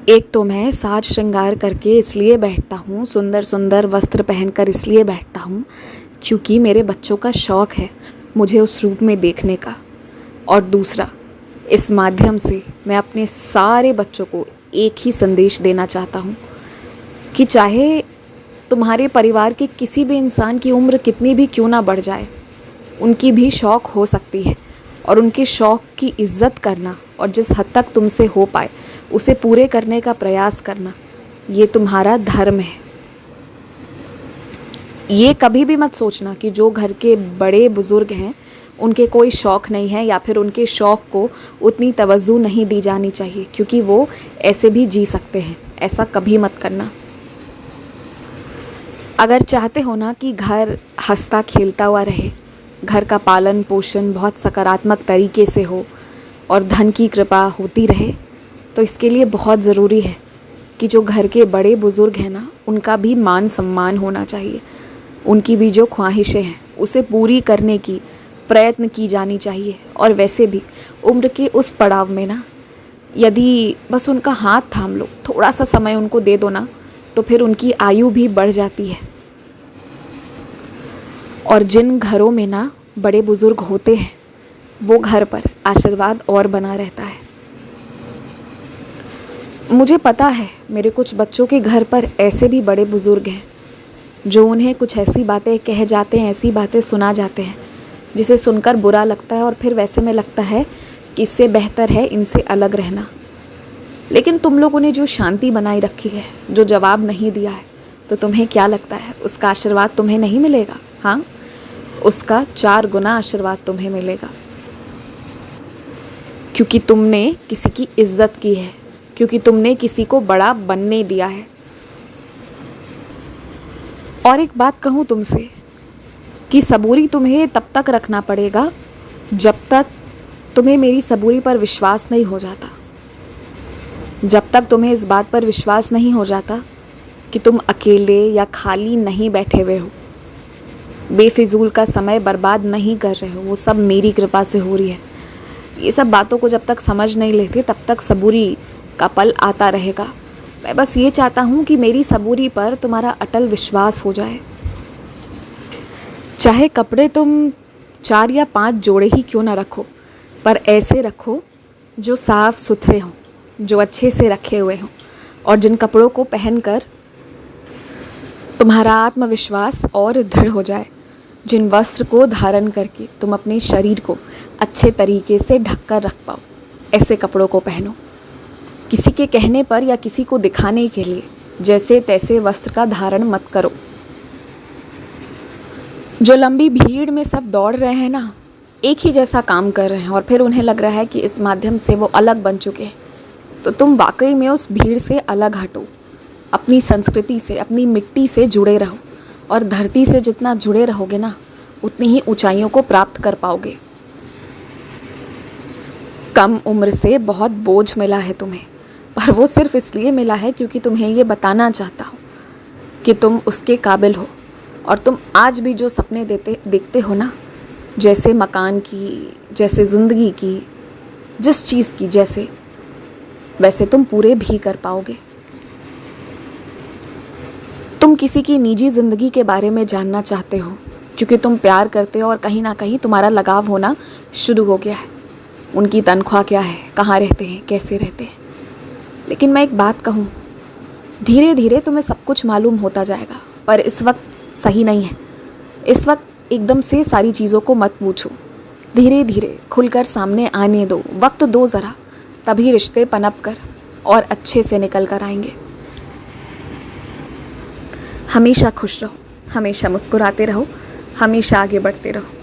एक तो मैं साज श्रृंगार करके इसलिए बैठता हूँ, सुंदर सुंदर वस्त्र पहनकर इसलिए बैठता हूँ क्योंकि मेरे बच्चों का शौक़ है मुझे उस रूप में देखने का। और दूसरा, इस माध्यम से मैं अपने सारे बच्चों को एक ही संदेश देना चाहता हूँ कि चाहे तुम्हारे परिवार के किसी भी इंसान की उम्र कितनी भी क्यों ना बढ़ जाए, उनकी भी शौक़ हो सकती है और उनके शौक़ की इज़्ज़त करना और जिस हद तक तुमसे हो पाए उसे पूरे करने का प्रयास करना, ये तुम्हारा धर्म है। ये कभी भी मत सोचना कि जो घर के बड़े बुज़ुर्ग हैं उनके कोई शौक़ नहीं है या फिर उनके शौक़ को उतनी तवज्जो नहीं दी जानी चाहिए क्योंकि वो ऐसे भी जी सकते हैं। ऐसा कभी मत करना। अगर चाहते हो ना कि घर हंसता खेलता हुआ रहे, घर का पालन पोषण बहुत सकारात्मक तरीके से हो और धन की कृपा होती रहे, तो इसके लिए बहुत ज़रूरी है कि जो घर के बड़े बुज़ुर्ग हैं ना, उनका भी मान सम्मान होना चाहिए। उनकी भी जो ख्वाहिशें हैं उसे पूरी करने की प्रयत्न की जानी चाहिए। और वैसे भी उम्र के उस पड़ाव में ना, यदि बस उनका हाथ थाम लो, थोड़ा सा समय उनको दे दो ना, तो फिर उनकी आयु भी बढ़ जाती है। और जिन घरों में ना बड़े बुज़ुर्ग होते हैं वो घर पर आशीर्वाद और बना रहता है। मुझे पता है मेरे कुछ बच्चों के घर पर ऐसे भी बड़े बुज़ुर्ग हैं जो उन्हें कुछ ऐसी बातें कह जाते हैं, ऐसी बातें सुना जाते हैं जिसे सुनकर बुरा लगता है और फिर वैसे में लगता है कि इससे बेहतर है इनसे अलग रहना। लेकिन तुम लोगों ने जो शांति बनाई रखी है, जो जवाब नहीं दिया है, तो तुम्हें क्या लगता है उसका आशीर्वाद तुम्हें नहीं मिलेगा? हाँ, उसका 4 गुना आशीर्वाद तुम्हें मिलेगा क्योंकि तुमने किसी की इज्जत की है, क्योंकि तुमने किसी को बड़ा बनने दिया है। और एक बात कहूँ तुमसे कि सबूरी तुम्हें तब तक रखना पड़ेगा जब तक तुम्हें मेरी सबूरी पर विश्वास नहीं हो जाता। जब तक तुम्हें इस बात पर विश्वास नहीं हो जाता कि तुम अकेले या खाली नहीं बैठे हुए हो, बेफिजूल का समय बर्बाद नहीं कर रहे हो, वो सब मेरी कृपा से हो रही है। ये सब बातों को जब तक समझ नहीं लेते तब तक सबूरी का पल आता रहेगा। मैं बस ये चाहता हूँ कि मेरी सबूरी पर तुम्हारा अटल विश्वास हो जाए। चाहे कपड़े तुम 4 या 5 जोड़े ही क्यों ना रखो, पर ऐसे रखो जो साफ़ सुथरे हों, जो अच्छे से रखे हुए हों, और जिन कपड़ों को पहनकर तुम्हारा आत्मविश्वास और दृढ़ हो जाए। जिन वस्त्र को धारण करके तुम अपने शरीर को अच्छे तरीके से ढक कर रख पाओ, ऐसे कपड़ों को पहनो। किसी के कहने पर या किसी को दिखाने के लिए जैसे तैसे वस्त्र का धारण मत करो। जो लंबी भीड़ में सब दौड़ रहे हैं ना, एक ही जैसा काम कर रहे हैं और फिर उन्हें लग रहा है कि इस माध्यम से वो अलग बन चुके हैं, तो तुम वाकई में उस भीड़ से अलग हटो। अपनी संस्कृति से, अपनी मिट्टी से जुड़े रहो और धरती से जितना जुड़े रहोगे ना, उतनी ही ऊंचाइयों को प्राप्त कर पाओगे। कम उम्र से बहुत बोझ मिला है तुम्हें, पर वो सिर्फ इसलिए मिला है क्योंकि तुम्हें ये बताना चाहता हूँ कि तुम उसके काबिल हो। और तुम आज भी जो सपने देखते हो ना, जैसे मकान की, जैसे ज़िंदगी की, जिस चीज़ की जैसे, वैसे तुम पूरे भी कर पाओगे। तुम किसी की निजी ज़िंदगी के बारे में जानना चाहते हो क्योंकि तुम प्यार करते हो और कहीं ना कहीं तुम्हारा लगाव होना शुरू हो गया है। उनकी तनख्वाह क्या है, कहाँ रहते हैं, कैसे रहते हैं। लेकिन मैं एक बात कहूँ, धीरे धीरे तुम्हें सब कुछ मालूम होता जाएगा, पर इस वक्त सही नहीं है। इस वक्त एकदम से सारी चीज़ों को मत पूछो, धीरे धीरे खुलकर सामने आने दो, वक्त दो ज़रा, तभी रिश्ते पनप कर और अच्छे से निकल कर आएंगे। हमेशा खुश रहो, हमेशा मुस्कुराते रहो, हमेशा आगे बढ़ते रहो।